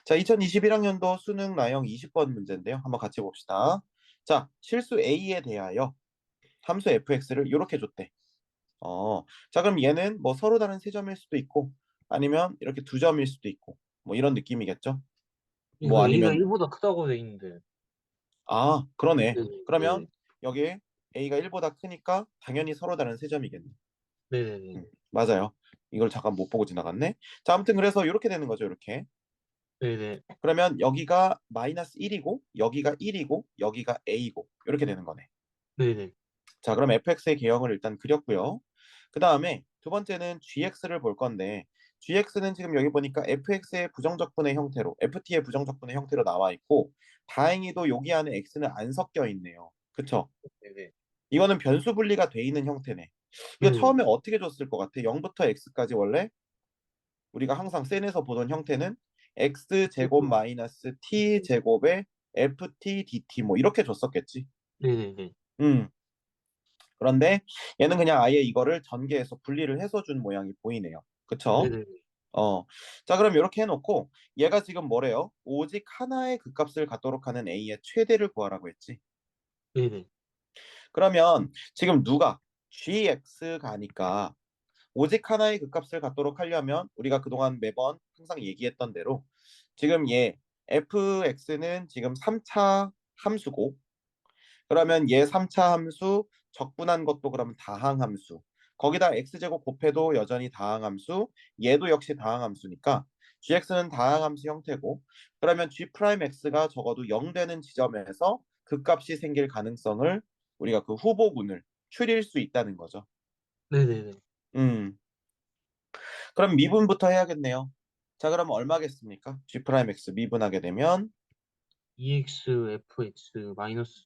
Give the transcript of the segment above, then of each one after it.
자, 2021학년도 수능 나형 20번 문제인데요. 한번 같이 봅시다. 자, 실수 A에 대하여 함수 fx를 이렇게 줬대. 자, 그럼 얘는 뭐 서로 다른 세 점일 수도 있고, 아니면 이렇게 두 점일 수도 있고, 뭐 이런 느낌이겠죠? 뭐 이거 A가 아니면, 1보다 크다고 돼 있는데. 그러네. 네네. 그러면 네네. 여기에 A가 1보다 크니까 당연히 서로 다른 세 점이겠네. 네네네. 맞아요. 이걸 잠깐 못 보고 지나갔네. 자, 아무튼 그래서 이렇게 되는 거죠, 이렇게. 네네. 그러면 여기가 마이너스 1이고, 여기가 1이고, 여기가 A고, 이렇게 되는 거네. 네네. 자, 그럼 fx의 개형을 일단 그렸고요. 그 다음에 두 번째는 gx를 볼 건데, gx는 지금 여기 보니까 fx의 부정적분의 형태로, ft의 부정적분의 형태로 나와 있고, 다행히도 여기 안에 x는 안 섞여 있네요. 그쵸? 네네. 이거는 변수 분리가 돼 있는 형태네. 이거 네네. 처음에 어떻게 줬을 것 같아? 0부터 x까지 원래 우리가 항상 센에서 보던 형태는 x 제곱 마이너스 t 제곱에 ft dt 뭐 이렇게 줬었겠지. 네네네. 음. 그런데 얘는 그냥 아예 이거를 전개해서 분리를 해서 준 모양이 보이네요. 그쵸? 네네네. 어. 자, 그럼 이렇게 해놓고 얘가 지금 뭐래요? 오직 하나의 극값을 갖도록 하는 a의 최대를 구하라고 했지. 네네. 그러면 지금 누가 gx가 아니까 오직 하나의 극값을 갖도록 하려면 우리가 그동안 매번 항상 얘기했던 대로 지금 얘 fx는 지금 3차 함수고, 그러면 얘 3차 함수 적분한 것도 그러면 다항함수, 거기다 x제곱 곱해도 여전히 다항함수, 얘도 역시 다항함수니까 gx는 다항함수 형태고, 그러면 g'x가 적어도 0 되는 지점에서 극값이 생길 가능성을 우리가 그 후보군을 추릴 수 있다는 거죠. 네네네. 음, 그럼 미분부터 해야겠네요. 자, 그럼 얼마겠습니까? g'x 미분하게 되면 EX, FX 마이너스,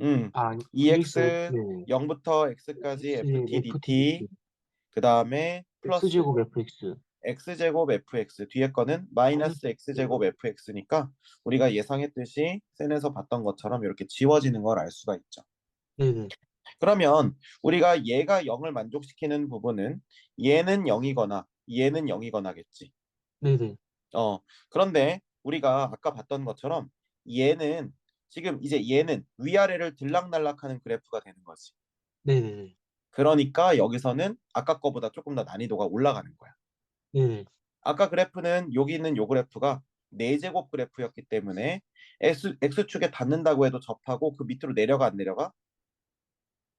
음, EX, F, 2x 네네. 0부터 x까지 EX, ft FT, dt, DT. 그 다음에 플러스 X제곱 FX. x제곱 fx, 뒤에 거는 마이너스 마이너스, 네. x제곱 fx니까 우리가 예상했듯이 셀에서 봤던 것처럼 이렇게 지워지는 걸 알 수가 있죠. 네네. 그러면 우리가 얘가 0을 만족시키는 부분은 얘는 0이거나 얘는 0이거나겠지. 네네. 그런데 우리가 아까 봤던 것처럼 얘는 지금 이제 얘는 위아래를 들락날락하는 그래프가 되는 거지. 네네네. 그러니까 여기서는 아까 거보다 조금 더 난이도가 올라가는 거야. 네네. 아까 그래프는 여기 있는 요 그래프가 4제곱 그래프였기 때문에 X축에 닿는다고 해도 접하고 그 밑으로 내려가 안 내려가?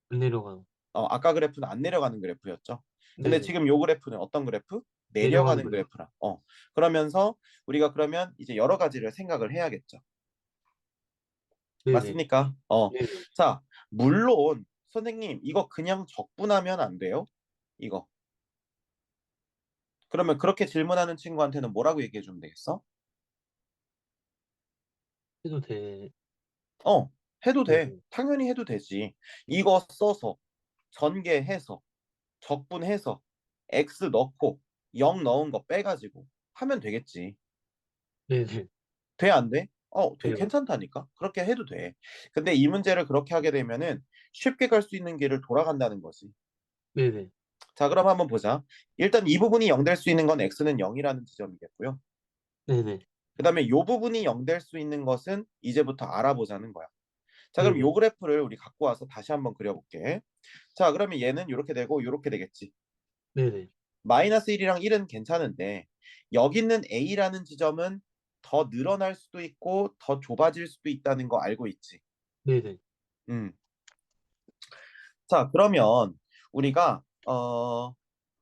안 내려가요. 아까 그래프는 안 내려가는 그래프였죠. 근데 네네. 지금 요 그래프는 어떤 그래프? 내려가는 내려가는 거예요. 그래프라. 그러면서 우리가 그러면 이제 여러 가지를 생각을 해야겠죠. 네네. 맞습니까? 네네. 자, 물론 선생님 이거 그냥 적분하면 안 돼요. 이거. 그러면 그렇게 질문하는 친구한테는 뭐라고 얘기해 주면 되겠어? 해도 돼. 어, 해도 돼. 네네. 당연히 해도 되지. 이거 써서 전개해서 적분해서 x 넣고 0 넣은 거 빼가지고 하면 되겠지. 네네. 돼, 안 돼? 되게 돼요. 괜찮다니까. 그렇게 해도 돼. 근데 이 문제를 그렇게 하게 되면은 쉽게 갈 수 있는 길을 돌아간다는 거지. 네네. 자, 그럼 한번 보자. 일단 이 부분이 0 될 수 있는 건 x는 0이라는 지점이겠고요. 네네. 그 다음에 이 부분이 0 될 수 있는 것은 이제부터 알아보자는 거야. 자, 그럼 요 네네. 그래프를 우리 갖고 와서 다시 한번 그려볼게. 자, 그러면 얘는 이렇게 되고 이렇게 되겠지. 네네. 마이너스 1이랑 1은 괜찮은데 여기 있는 A라는 지점은 더 늘어날 수도 있고 더 좁아질 수도 있다는 거 알고 있지. 네네. 음. 자, 그러면 우리가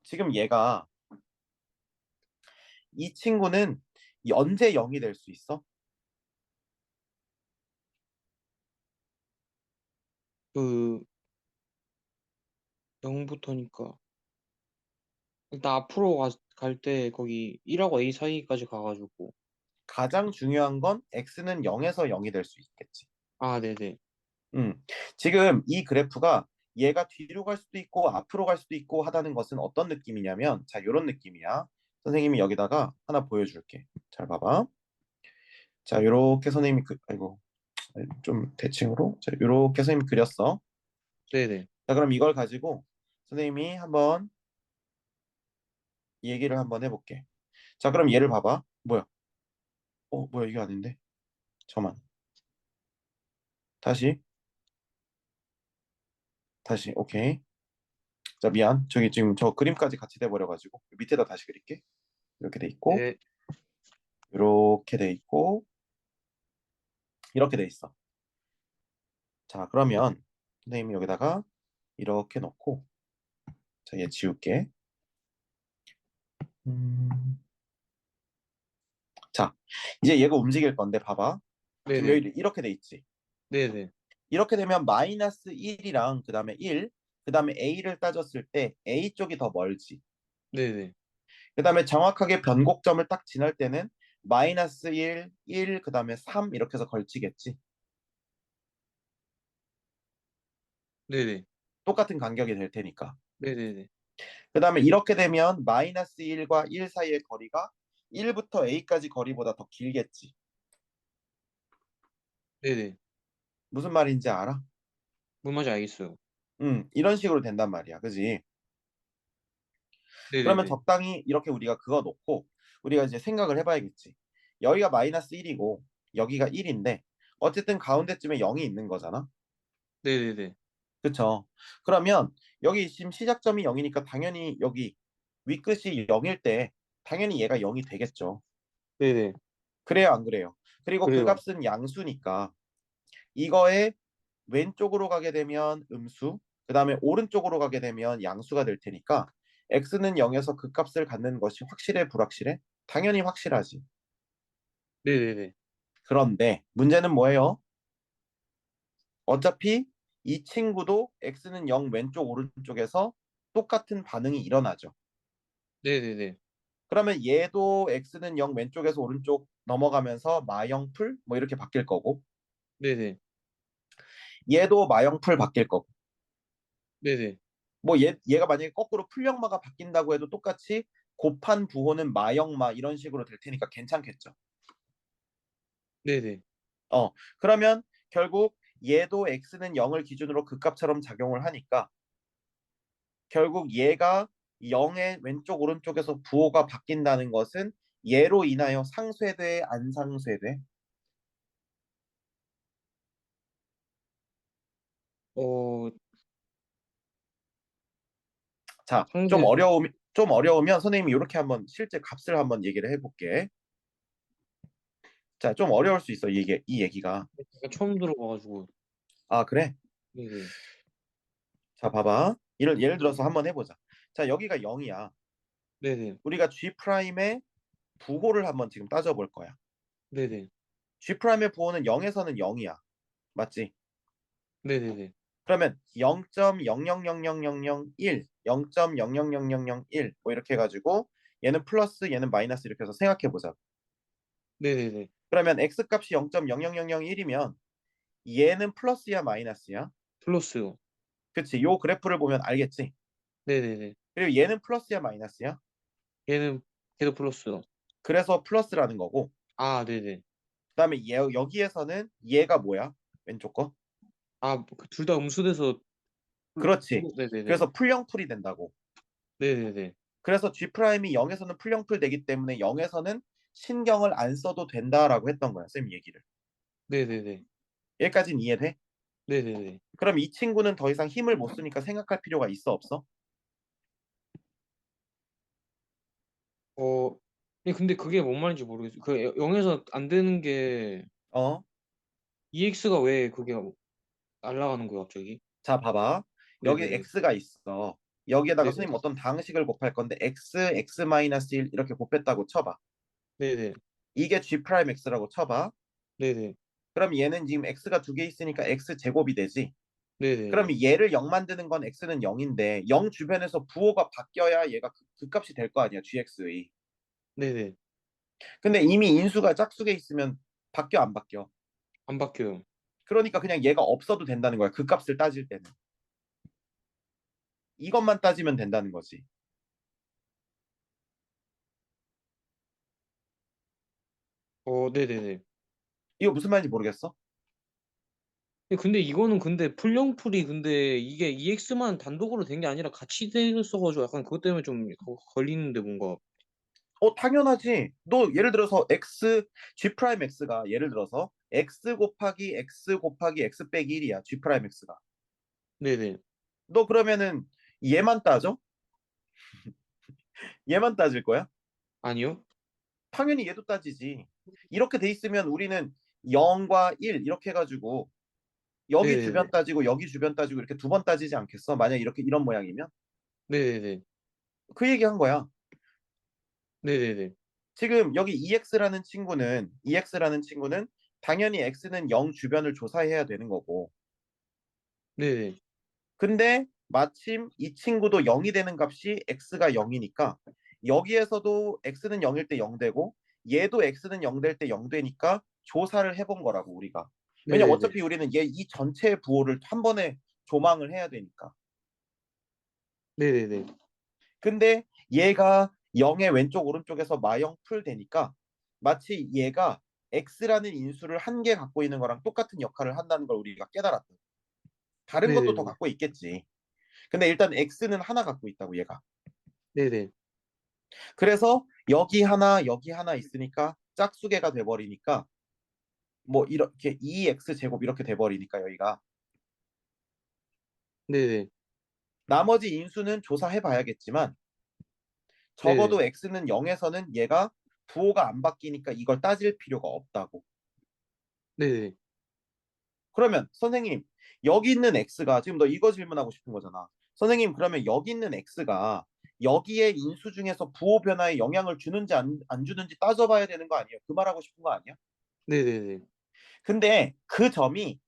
지금 얘가 이 친구는 언제 0이 될 수 있어? 그 0부터니까 일단 앞으로 갈 때 거기 1하고 A 사이까지 가가지고. 가장 중요한 건 x는 0에서 0이 될 수 있겠지. 아, 네네. 음. 지금 이 그래프가 얘가 뒤로 갈 수도 있고 앞으로 갈 수도 있고 하다는 것은 어떤 느낌이냐면, 자, 요런 느낌이야. 선생님이 여기다가 하나 보여줄게. 잘 봐봐. 자, 요렇게 선생님이 아이고, 좀 대칭으로. 자, 요렇게 선생님이 그렸어. 네네. 자, 그럼 이걸 가지고 선생님이 한번 얘기를 한번 해볼게. 자, 그럼 얘를 봐봐. 뭐야? 뭐야 이게 아닌데? 잠깐만. 다시 다시 오케이. 자 미안. 저기 지금 저 그림까지 같이 돼버려가지고 밑에다 다시 그릴게. 이렇게 돼 있고 네. 이렇게 돼 있고 이렇게 돼 있어. 자 그러면 선생님이 여기다가 이렇게 넣고 자 얘 지울게. 음, 자 이제 얘가 움직일 건데 봐봐. 지금 네네. 여기 이렇게 돼 있지. 네네. 이렇게 되면 마이너스 1이랑 그 다음에 1, 그 다음에 A를 따졌을 때 A 쪽이 더 멀지. 네네. 그 다음에 정확하게 변곡점을 딱 지날 때는 마이너스 1, 1, 그 다음에 3 이렇게 해서 걸치겠지. 네네. 똑같은 간격이 될 테니까. 네네네. 그 다음에 이렇게 되면 마이너스 1과 1 사이의 거리가 1부터 A까지 거리보다 더 길겠지. 네네. 무슨 말인지 알아? 뭔 말인지 알겠어요. 이런 식으로 된단 말이야. 그지? 그러면 네네네. 적당히 이렇게 우리가 그거 놓고 우리가 이제 생각을 해봐야겠지. 여기가 마이너스 1이고 여기가 1인데 어쨌든 가운데쯤에 0이 있는 거잖아. 네네네. 그쵸? 그러면 여기 지금 시작점이 0이니까 당연히 여기 윗끝이 0일 때 당연히 얘가 0이 되겠죠. 네네. 그래요, 안 그래요? 그리고 그 그래요. 값은 양수니까 이거의 왼쪽으로 가게 되면 음수, 그 다음에 오른쪽으로 가게 되면 양수가 될 테니까 x는 0에서 그 값을 갖는 것이 확실해, 불확실해? 당연히 확실하지. 네네네. 그런데 문제는 뭐예요? 어차피 이 친구도 x는 0 왼쪽 오른쪽에서 똑같은 반응이 일어나죠. 네네네. 그러면 얘도 x는 0 왼쪽에서 오른쪽 넘어가면서 마영풀 뭐 이렇게 바뀔 거고 네네. 얘도 마영풀 바뀔 거고 네네. 뭐 얘가 만약에 거꾸로 풀영마가 바뀐다고 해도 똑같이 곱한 부호는 마영마 이런 식으로 될 테니까 괜찮겠죠. 네네. 어 그러면 결국 얘도 x는 0을 기준으로 극값처럼 작용을 하니까 결국 얘가 0의 왼쪽 오른쪽에서 부호가 바뀐다는 것은 얘로 인하여 상쇄돼 안 상쇄돼? 어, 자, 상대, 좀 어려우면 선생님이 이렇게 한번 실제 값을 한번 얘기를 해볼게. 자, 좀 어려울 수 있어 이게 이 얘기가. 제가 처음 들어봐가지고. 아, 그래? 네네. 자, 봐봐. 예를 들어서 한번 해보자. 자, 여기가 0이야. 네네. 우리가 G 프라임의 부호를 한번 지금 따져볼 거야. 네네. G 프라임의 부호는 0에서는 0이야. 맞지? 네네네. 그러면 0.000001, 0.000001 뭐 이렇게 해가지고 얘는 플러스 얘는 마이너스 이렇게 해서 생각해 보자. 네네네. 그러면 x 값이 0.00001이면 얘는 플러스야 마이너스야? 플러스요. 그치? 요 그래프를 보면 알겠지? 네네네. 그리고 얘는 플러스야 마이너스야? 얘는 걔도 플러스요. 그래서 플러스라는 거고 아, 네네. 그다음에 여기에서는 얘가 뭐야? 왼쪽 거? 아, 둘 다 음수돼서 그렇지. 네네네. 그래서 풀영풀이 된다고. 네네네. 그래서 G 프라임이 0에서는 풀영풀 되기 때문에 0에서는 신경을 안 써도 된다라고 했던 거야, 쌤 얘기를. 네네네. 여기까지는 이해돼? 네네네. 그럼 이 친구는 더 이상 힘을 못 쓰니까 생각할 필요가 있어, 없어? 어, 근데 그게 뭔 말인지 모르겠어요. 그 0에서 안 되는 게 어? EX가 왜 그게 날아가는 거야, 갑자기? 자, 봐봐. 여기 네네네. x가 있어. 여기에다가 네네. 선생님 어떤 방식을 곱할 건데 x, x-1 이렇게 곱했다고 쳐봐. 네네. 이게 g 프라임 x라고 쳐봐. 네네. 그럼 얘는 지금 x가 두 개 있으니까 x 제곱이 되지. 그럼 네네네. 얘를 0 만드는 건 x는 0인데 0 주변에서 부호가 바뀌어야 얘가 그 값이 될 거 아니야, gx의. 네네. 근데 이미 인수가 짝수에 있으면 바뀌어 안 바뀌어? 안 바뀌어요. 그러니까 그냥 얘가 없어도 된다는 거야. 그 값을 따질 때는. 이것만 따지면 된다는 거지. 네네네. 이거 무슨 말인지 모르겠어? 근데 이거는 근데 풀영풀이 근데 이게 EX만 단독으로 된 게 아니라 같이 돼 있어가지고 약간 그것 때문에 좀 걸리는데 뭔가. 당연하지. 너 예를 들어서 G 프라임 X가 예를 들어서 X 곱하기 X 곱하기 X 빼기 1이야. G 프라임 X가. 네네. 너 그러면은 얘만 따져? 얘만 따질 거야? 아니요? 당연히 얘도 따지지. 이렇게 돼 있으면 우리는 0과 1 이렇게 해가지고 여기 네네네. 주변 따지고 여기 주변 따지고 이렇게 두 번 따지지 않겠어? 만약 이렇게 이런 모양이면 네네네. 그 얘기한 거야. 네네네. 지금 여기 EX라는 친구는 당연히 X는 0 주변을 조사해야 되는 거고. 네네. 근데 마침 이 친구도 0이 되는 값이 X가 0이니까 여기에서도 X는 0일 때 0 되고 얘도 X는 0 될 때 0 되니까 조사를 해본 거라고 우리가. 왜냐면 네네네. 어차피 우리는 얘 이 전체 부호를 한 번에 조망을 해야 되니까. 네네네. 근데 얘가 0의 왼쪽 오른쪽에서 마영 풀 되니까 마치 얘가 X라는 인수를 한 개 갖고 있는 거랑 똑같은 역할을 한다는 걸 우리가 깨달았다. 다른 것도 더 네네네. 갖고 있겠지. 근데 일단 X는 하나 갖고 있다고 얘가. 네네. 그래서 여기 하나 있으니까 짝수개가 돼버리니까 뭐 이렇게 2x 제곱 이렇게 돼버리니까 여기가 네네. 나머지 인수는 조사해 봐야겠지만 네네. 적어도 x는 0에서는 얘가 부호가 안 바뀌니까 이걸 따질 필요가 없다고. 네네. 그러면 선생님 여기 있는 x가 지금 너 이거 질문하고 싶은 거잖아. 선생님 그러면 여기 있는 x가 여기에 인수 중에서 부호 변화에 영향을 주는지 안 주는지 따져봐야 되는 거 아니에요? 그 말하고 싶은 거 아니야? 네네네. 근데 그 점이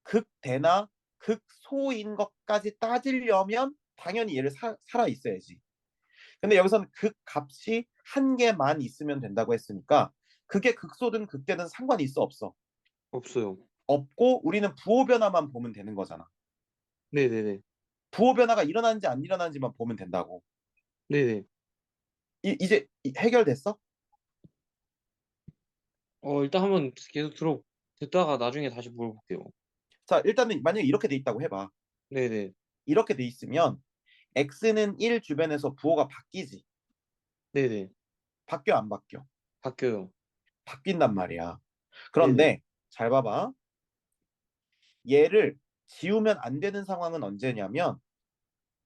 극대나 극소인 것까지 따지려면 당연히 얘를 살아 있어야지. 근데 여기서는 극값이 한 개만 있으면 된다고 했으니까 그게 극소든 극대든 상관이 있어 없어? 없어요. 없고 우리는 부호 변화만 보면 되는 거잖아. 네네네. 부호 변화가 일어나는지 안 일어나는지만 보면 된다고. 네네. 이제 해결됐어? 일단 한번 계속 듣다가 나중에 다시 물어볼게요. 자, 일단은 만약에 이렇게 돼 있다고 해봐. 네네. 이렇게 돼 있으면 x는 1 주변에서 부호가 바뀌지. 네네. 바뀌어 안 바뀌어? 바뀌어요. 바뀐단 말이야. 네네. 그런데 잘 봐봐. 얘를 지우면 안 되는 상황은 언제냐면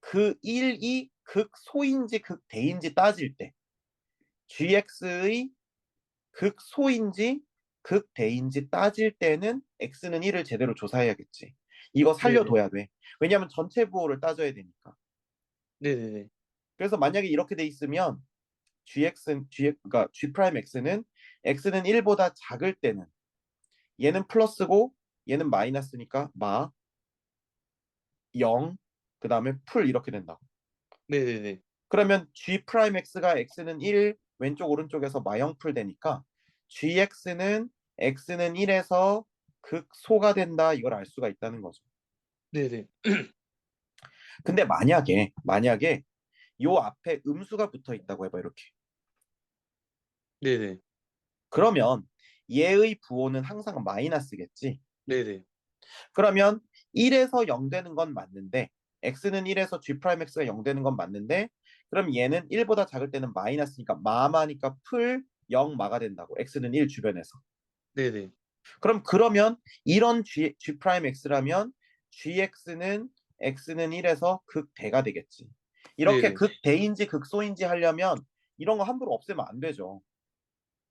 그 1이 극소인지 극대인지 따질 때 gx의 극소인지 극대인지 따질 때는 x는 1을 제대로 조사해야겠지. 이거 네네. 살려둬야 돼. 왜냐하면 전체 부호를 따져야 되니까. 네네네. 그래서 만약에 이렇게 돼 있으면 그러니까 g 프라임 x는 1보다 작을 때는 얘는 플러스고 얘는 마이너스니까 0, 그 다음에 풀 이렇게 된다고. 네네네. 그러면 g 프라임 x가 x는 1 왼쪽 오른쪽에서 마영풀 되니까 x는 1에서 극소가 된다 이걸 알 수가 있다는 거죠. 네네. 근데 만약에 요 앞에 음수가 붙어 있다고 해봐 이렇게. 네네. 그러면 얘의 부호는 항상 마이너스겠지. 네네. 그러면 1에서 0 되는 건 맞는데 x는 1에서 g 프라임 x가 0 되는 건 맞는데 그럼 얘는 1보다 작을 때는 마이너스니까 마마니까 풀 0 마가 된다고. x는 1 주변에서. 네네. 그러면 이런 g 프라임 x라면 x는 1에서 극대가 되겠지. 이렇게 네네. 극대인지 극소인지 하려면 이런 거 함부로 없애면 안 되죠.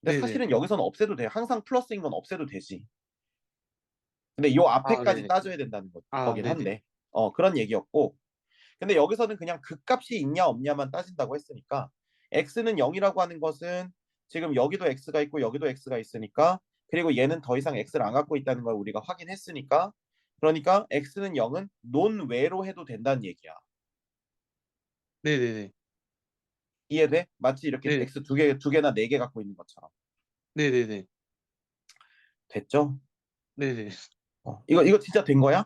근데 네네. 사실은 여기서는 없애도 돼. 항상 플러스인 건 없애도 되지. 근데 요 아, 앞에까지 네네. 따져야 된다는 아, 거긴 네네. 한데. 그런 얘기였고. 근데 여기서는 그냥 극값이 있냐 없냐만 따진다고 했으니까 x는 0이라고 하는 것은 지금 여기도 x가 있고 여기도 x가 있으니까 그리고 얘는 더 이상 x를 안 갖고 있다는 걸 우리가 확인했으니까 그러니까 x는 0은 논외로 해도 된다는 얘기야. 네네네. 이해돼? 마치 이렇게 네. x 두 개나 네 개 갖고 있는 것처럼. 네네네. 됐죠? 네네. 이거 진짜 된 거야?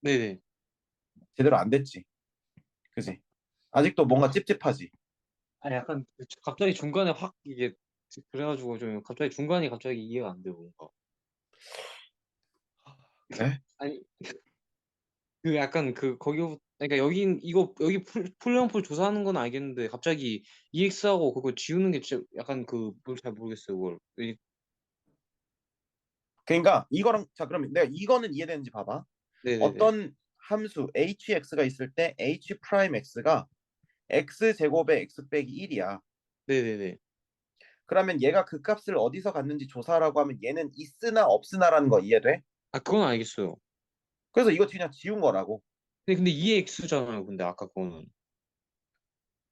네네. 제대로 안 됐지. 그지? 아직도 뭔가 찝찝하지. 약간 갑자기 중간에 확 이게 그래가지고 좀 갑자기 중간이 갑자기 이해가 안 돼요, 뭔가. 그래? 아니, 그 약간 거기부터 그러니까 여기 풀영풀 조사하는 건 알겠는데 갑자기 EX하고 그거 지우는 게 진짜 약간 잘 모르겠어요 그걸. 그러니까 이거랑 자 그러면 내가 이거는 이해되는지 봐봐. 네네네. 어떤 함수 hx가 있을 때 h 프라임 x가 x 제곱의 x 빼기 1이야. 네네네. 그러면 얘가 그 값을 어디서 갔는지 조사하라고 하면 얘는 있으나 없으나라는 거 이해돼? 아 그건 알겠어요. 그래서 이거 그냥 지운 거라고. 근데 EX잖아요. 근데 아까 그거는.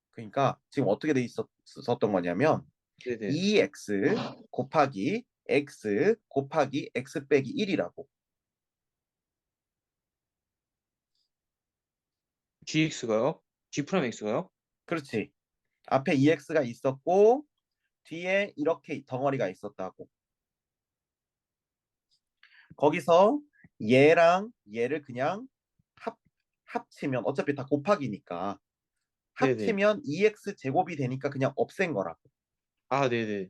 그러니까 지금 어떻게 돼 있었던 거냐면 네네. 2x 곱하기 x 곱하기 x 빼기 1이라고. GX가요? G 프라임 X가요? 그렇지. 앞에 2x가 있었고 뒤에 이렇게 덩어리가 있었다고. 거기서 얘랑 얘를 그냥 합치면 어차피 다 곱하기니까 네네. 합치면 2x 제곱이 되니까 그냥 없앤 거라고. 아 네네.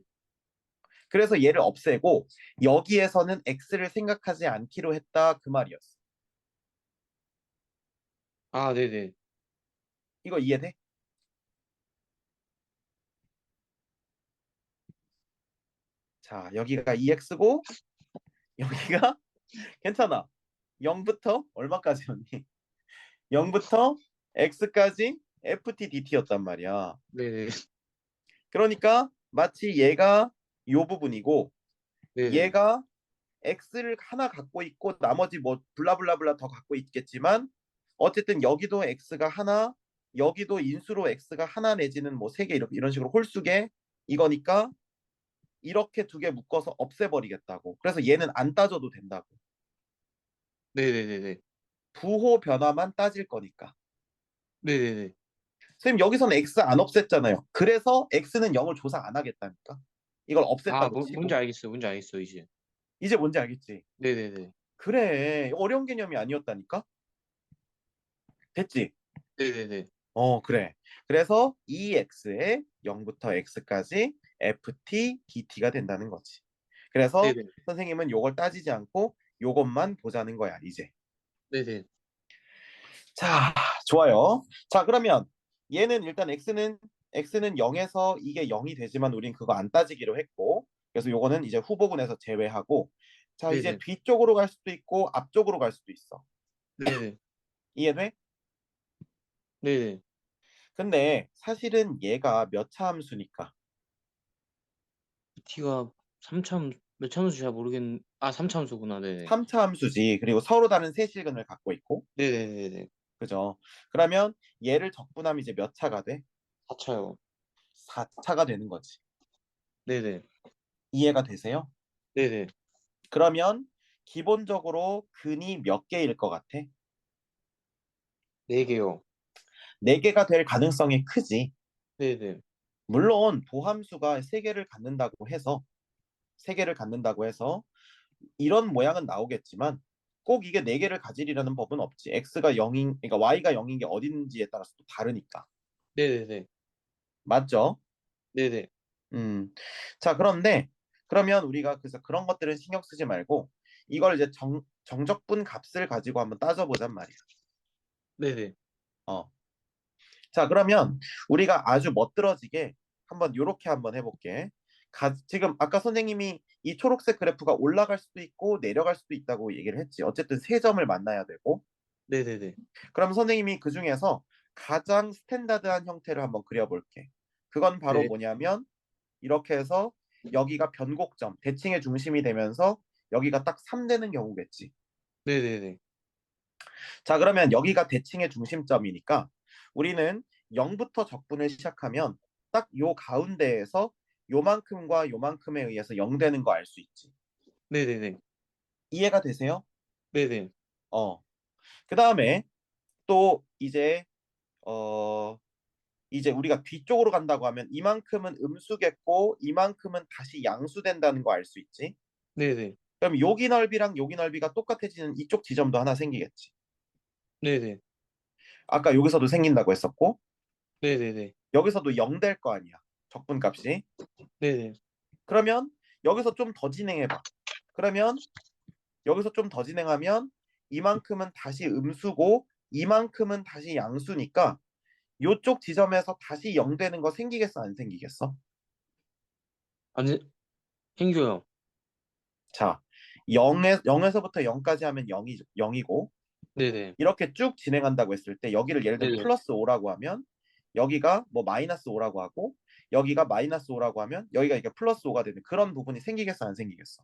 그래서 얘를 없애고 여기에서는 x를 생각하지 않기로 했다 그 말이었어. 아 네네. 이거 이해돼? 자, 여기가 2x고 여기가 괜찮아. 0부터 얼마까지였니? 0부터 x까지 ftdt였단 말이야. 네네. 그러니까 마치 얘가 요 부분이고 네네. 얘가 x를 하나 갖고 있고 나머지 뭐 블라블라블라 더 갖고 있겠지만 어쨌든 여기도 x가 하나, 여기도 인수로 x가 하나 내지는 뭐 세 개 이런 식으로 홀수게 이거니까 이렇게 두 개 묶어서 없애버리겠다고. 그래서 얘는 안 따져도 된다고. 네네네네. 부호 변화만 따질 거니까. 네네네. 선생님 여기서는 x 안 없앴잖아요. 그래서 x는 0을 조사 안 하겠다니까. 이걸 아 없앴다고 뭔지 치고. 알겠어요. 뭔지 알겠어요 이제. 이제 뭔지 알겠지? 네네네. 그래. 어려운 개념이 아니었다니까. 됐지? 네네네. 그래. 그래서 2x에 0부터 x까지 ft dt가 된다는 거지. 그래서 네네. 선생님은 요걸 따지지 않고 요것만 보자는 거야, 이제. 네네. 자, 좋아요. 자, 그러면 얘는 일단 x는 0에서 이게 0이 되지만 우린 그거 안 따지기로 했고 그래서 요거는 이제 후보군에서 제외하고 자, 이제 네네. 뒤쪽으로 갈 수도 있고 앞쪽으로 갈 수도 있어. 네네. 이해돼? 네네. 근데 사실은 얘가 몇 차 함수니까 T가 3참 몇 참수 잘 모르겠는. 아 3참수구나. 네네. 3차 함수지. 그리고 서로 다른 세실근을 갖고 있고. 네네네네. 그죠? 그러면 얘를 적분하면 이제 몇 차가 돼? 4차요. 4차가 되는 거지. 네네. 이해가 되세요? 네네. 그러면 기본적으로 근이 몇 개일 것 같아? 4개요. 4개가 될 가능성이 크지. 네네. 물론 도함수가 3개를 갖는다고 해서 3개를 갖는다고 해서 이런 모양은 나오겠지만 꼭 이게 4개를 가지리라는 법은 없지. x가 0인 그러니까 y가 0인 게 어딘지에 따라서 또 다르니까. 네네네. 맞죠? 네네. 음. 자, 그런데 그러면 우리가 그래서 그런 것들은 신경 쓰지 말고 이걸 이제 정적분 값을 가지고 한번 따져보잔 말이야. 네네. 어. 자, 그러면 우리가 아주 멋들어지게 한번 요렇게 한번 해볼게. 지금 아까 선생님이 이 초록색 그래프가 올라갈 수도 있고 내려갈 수도 있다고 얘기를 했지. 어쨌든 세 점을 만나야 되고. 네네네. 그럼 선생님이 그 중에서 가장 스탠다드한 형태를 한번 그려볼게. 그건 바로 네. 뭐냐면 이렇게 해서 여기가 변곡점, 대칭의 중심이 되면서 여기가 딱 3 되는 경우겠지. 네네네. 자, 그러면 여기가 대칭의 중심점이니까 우리는 0부터 적분을 시작하면 딱 요 가운데에서 요만큼과 요만큼에 의해서 0 되는 거 알 수 있지. 네네네. 이해가 되세요? 네네. 어. 그다음에 또 이제 우리가 뒤쪽으로 간다고 하면 이만큼은 음수겠고 이만큼은 다시 양수된다는 거 알 수 있지. 네네. 그럼 여기 넓이랑 여기 넓이가 똑같아지는 이쪽 지점도 하나 생기겠지. 네네. 아까 여기서도 생긴다고 했었고 네네네. 여기서도 0 될 거 아니야. 적분값이. 네네. 그러면 여기서 좀 더 진행해봐. 그러면 여기서 좀 더 진행하면 이만큼은 다시 음수고 이만큼은 다시 양수니까 요쪽 지점에서 다시 0 되는 거 생기겠어, 안 생기겠어? 아니, 생겨요. 자, 0에서부터 0까지 하면 0이고 네네. 이렇게 쭉 진행한다고 했을 때 여기를 예를 들면 네네. 플러스 5라고 하면 여기가 뭐 마이너스 5라고 하고 여기가 마이너스 5라고 하면 여기가 이게 플러스 5가 되는 그런 부분이 생기겠어, 안 생기겠어?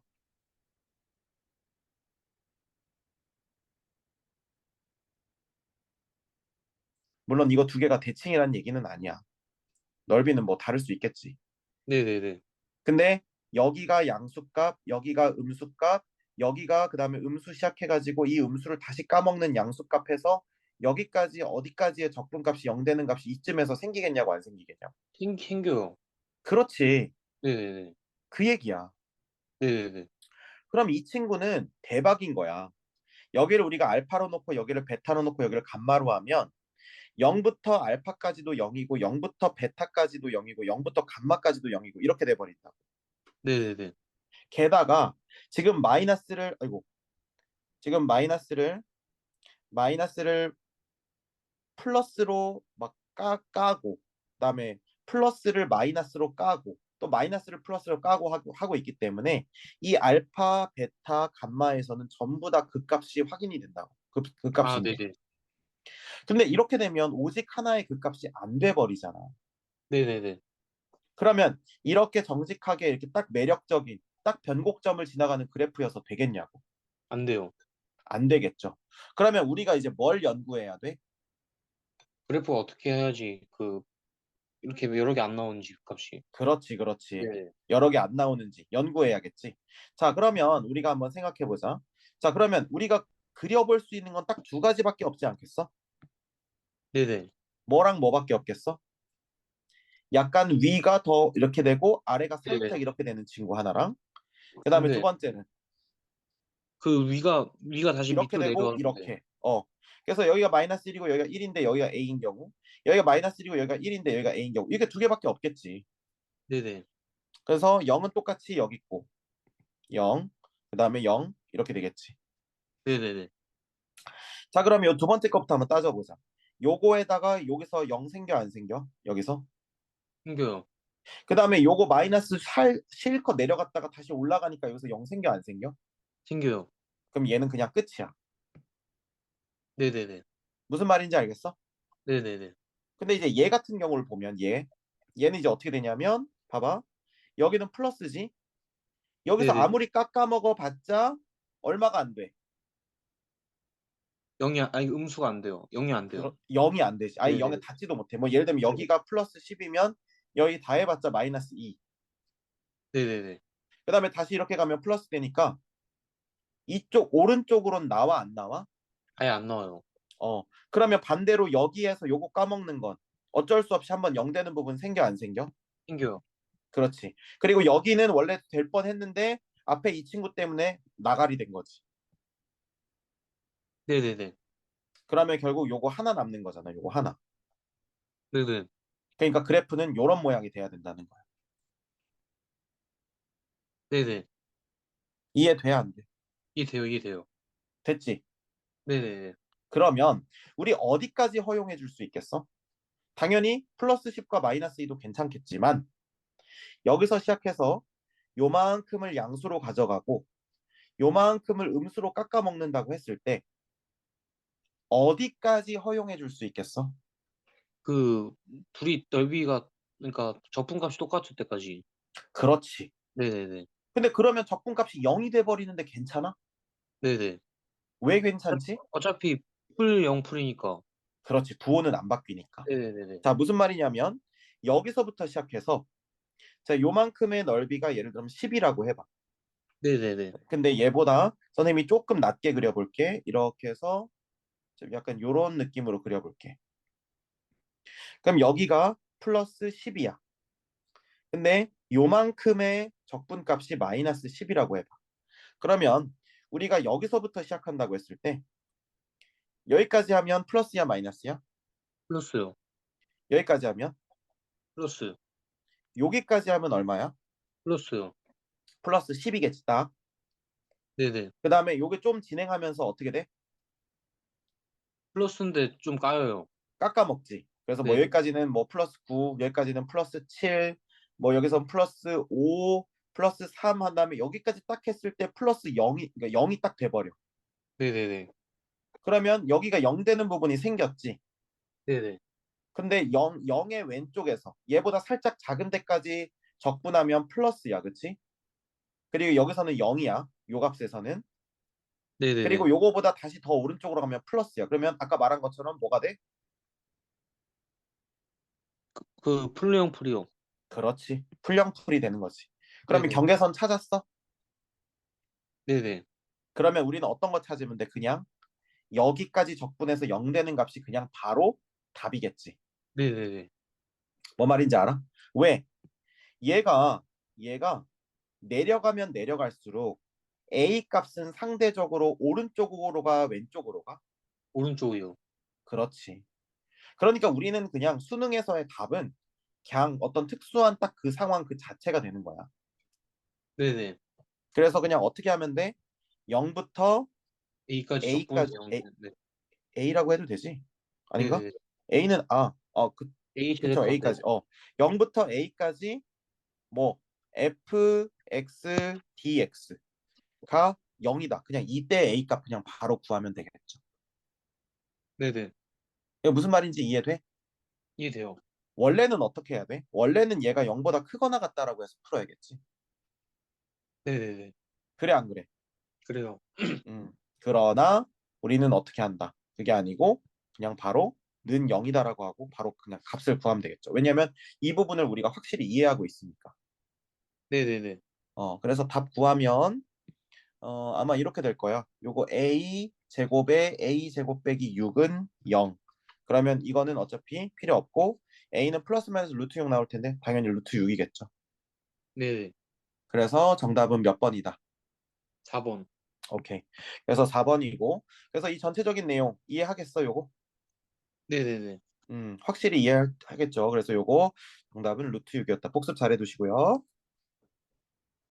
물론 이거 두 개가 대칭이라는 얘기는 아니야. 넓이는 뭐 다를 수 있겠지. 네네네. 근데 여기가 양수값, 여기가 음수값, 여기가 그 다음에 음수 시작해가지고 이 음수를 다시 까먹는 양수값 해서 여기까지 어디까지의 적분값이 0 되는 값이 이쯤에서 생기겠냐고, 안 생기겠냐고. 생겨요. 그렇지. 네네네. 그 얘기야. 네네네. 그럼 이 친구는 대박인 거야. 여기를 우리가 알파로 놓고 여기를 베타로 놓고 여기를 감마로 하면 0부터 알파까지도 0이고 0부터 베타까지도 0이고 0부터 감마까지도 0이고 이렇게 돼버린다. 네네네. 게다가 지금 마이너스를 아이고 지금 마이너스를 플러스로 막 까고 그다음에 플러스를 마이너스로 까고 또 마이너스를 플러스로 까고 하고 있기 때문에 이 알파, 베타, 감마에서는 전부 다 극값이 확인이 된다고. 아, 극값인 게. 네네. 근데 이렇게 되면 오직 하나의 극값이 안 돼 버리잖아. 네네네. 그러면 이렇게 정직하게 이렇게 딱 매력적인 딱 변곡점을 지나가는 그래프여서 되겠냐고. 안 돼요. 안 되겠죠. 그러면 우리가 이제 뭘 연구해야 돼? 그래프가 어떻게 해야지 이렇게 여러 개 안 나오는지 값이. 그렇지, 그렇지. 네. 여러 개 안 나오는지 연구해야겠지. 자, 그러면 우리가 한번 생각해 보자. 자, 그러면 우리가 그려볼 수 있는 건 딱 두 가지밖에 없지 않겠어? 네네. 뭐랑 뭐밖에 없겠어? 약간 위가 더 이렇게 되고 아래가 네네. 살짝 이렇게 되는 친구 하나랑 그다음에 두 근데 번째는 그 위가 다시 이렇게 밑으로 되고 내려가는데. 이렇게. 그래서 여기가 마이너스 1이고 여기가 1인데 여기가 A인 경우 여기가 마이너스 1이고 여기가 1인데 여기가 A인 경우 이게 두 개밖에 없겠지. 네네. 그래서 0은 똑같이 여기 있고 0 그다음에 0 이렇게 되겠지. 네네네. 자, 그럼 요 두 번째 거부터 한번 따져보자. 요거에다가 여기서 0 생겨 안 생겨? 여기서. 생겨요. 그 다음에 요거 마이너스 실컷 내려갔다가 다시 올라가니까 여기서 0 생겨 안 생겨? 생겨요. 그럼 얘는 그냥 끝이야. 네네네. 무슨 말인지 알겠어? 네네네. 근데 이제 얘 같은 경우를 보면 얘는 이제 어떻게 되냐면 봐봐. 여기는 플러스지. 여기서 네네. 아무리 깎아먹어 봤자 얼마가 안 돼. 0이 아니 음수가 안 돼요. 0이 안 돼요. 0이 안 되지. 아예 0에 네네. 닿지도 못해. 뭐 예를 들면 네네. 여기가 플러스 10이면 여기 다 해봤자 마이너스 2. 네네네. 그 다음에 다시 이렇게 가면 플러스 되니까 이쪽 오른쪽으로는 나와 안 나와? 아예 안 나와요. 그러면 반대로 여기에서 요거 까먹는 건 어쩔 수 없이 한번 0 되는 부분 생겨 안 생겨? 생겨요. 그렇지. 그리고 여기는 원래 될 뻔했는데 앞에 이 친구 때문에 나가리 된 거지. 네네네. 그러면 결국 요거 하나 남는 거잖아. 요거 하나. 네네. 그러니까 그래프는 요런 모양이 돼야 된다는 거야. 네네. 이해돼 안 돼? 이해돼요. 이해돼요. 됐지? 네네네. 그러면 우리 어디까지 허용해 줄 수 있겠어? 당연히 플러스 10과 마이너스 2도 괜찮겠지만 여기서 시작해서 요만큼을 양수로 가져가고 요만큼을 음수로 깎아 먹는다고 했을 때 어디까지 허용해 줄 수 있겠어? 그 둘이 넓이가 그러니까 적분값이 똑같을 때까지. 그렇지. 네네네. 근데 그러면 적분값이 0이 돼 버리는데 괜찮아? 네네. 왜 어차피 괜찮지? 어차피 풀 0 풀이니까. 그렇지. 부호는 안 바뀌니까. 네네네네. 자, 무슨 말이냐면 여기서부터 시작해서 자, 요만큼의 넓이가 예를 들면 10이라고 해봐. 네네네. 근데 얘보다 선생님이 조금 낮게 그려볼게. 이렇게 해서 좀 약간 요런 느낌으로 그려볼게. 그럼 여기가 플러스 10이야. 근데 요만큼의 적분값이 마이너스 10이라고 해봐. 그러면 우리가 여기서부터 시작한다고 했을 때 여기까지 하면 플러스야 마이너스야? 플러스요. 여기까지 하면 플러스. 여기까지 하면 얼마야? 플러스요. 플러스 10이겠지 딱. 네네. 그 다음에 요게 좀 진행하면서 어떻게 돼? 플러스인데 좀 까여요. 깎아 먹지. 그래서 뭐 네네. 여기까지는 뭐 플러스 9, 여기까지는 플러스 7, 뭐 여기선 플러스 5, 플러스 3 한 다음에 여기까지 딱 했을 때 플러스 0이 그러니까 0이 딱 돼버려. 네네네. 그러면 여기가 0 되는 부분이 생겼지. 네네. 근데 0의 왼쪽에서 얘보다 살짝 작은 데까지 적분하면 플러스야, 그치? 그리고 여기서는 0이야, 요 값에서는. 네네네. 그리고 요거보다 다시 더 오른쪽으로 가면 플러스야. 그러면 아까 말한 것처럼 뭐가 돼? 그 풀네형 풀이요. 그렇지. 풀영풀이 되는 거지. 그러면 네네. 경계선 찾았어? 네네. 그러면 우리는 어떤 거 찾으면 돼? 그냥 여기까지 적분해서 0 되는 값이 그냥 바로 답이겠지. 네네네. 뭐 말인지 알아? 왜? 얘가 내려가면 내려갈수록 A 값은 상대적으로 오른쪽으로 가, 왼쪽으로 가? 오른쪽이요. 그렇지. 그러니까 우리는 그냥 수능에서의 답은 그냥 어떤 특수한 딱 그 상황 그 자체가 되는 거야. 네네. 그래서 그냥 어떻게 하면 돼? 0부터 A까지 적분해서 A까지 0. 네. A라고 해도 되지? 아닌가? 네네. A는 A 그쵸, 최대값. 네. A까지. 0부터 A까지 뭐 f, x, dx가 0이다. 그냥 이때 A 값 그냥 바로 구하면 되겠죠. 네네. 이거 무슨 말인지 이해돼? 이해돼요. 원래는 어떻게 해야 돼? 원래는 얘가 0보다 크거나 같다라고 해서 풀어야겠지. 네네네. 그래 안 그래? 그래요. 그러나 우리는 어떻게 한다? 그게 아니고 그냥 바로 는 0이다라고 하고 바로 그냥 값을 구하면 되겠죠. 왜냐면 이 부분을 우리가 확실히 이해하고 있으니까. 네네네. 그래서 답 구하면 아마 이렇게 될 거야. 요거 a 제곱에 a 제곱 빼기 6은 0. 그러면 이거는 어차피 필요 없고 a는 플러스 마이너스 루트 6 나올 텐데 당연히 루트 6이겠죠. 네네. 그래서 정답은 몇 번이다. 4번. 오케이. 그래서 4번이고 그래서 이 전체적인 내용 이해하겠어 요거? 네네네. 확실히 이해하겠죠. 그래서 요거 정답은 루트 6이었다. 복습 잘해 두시고요.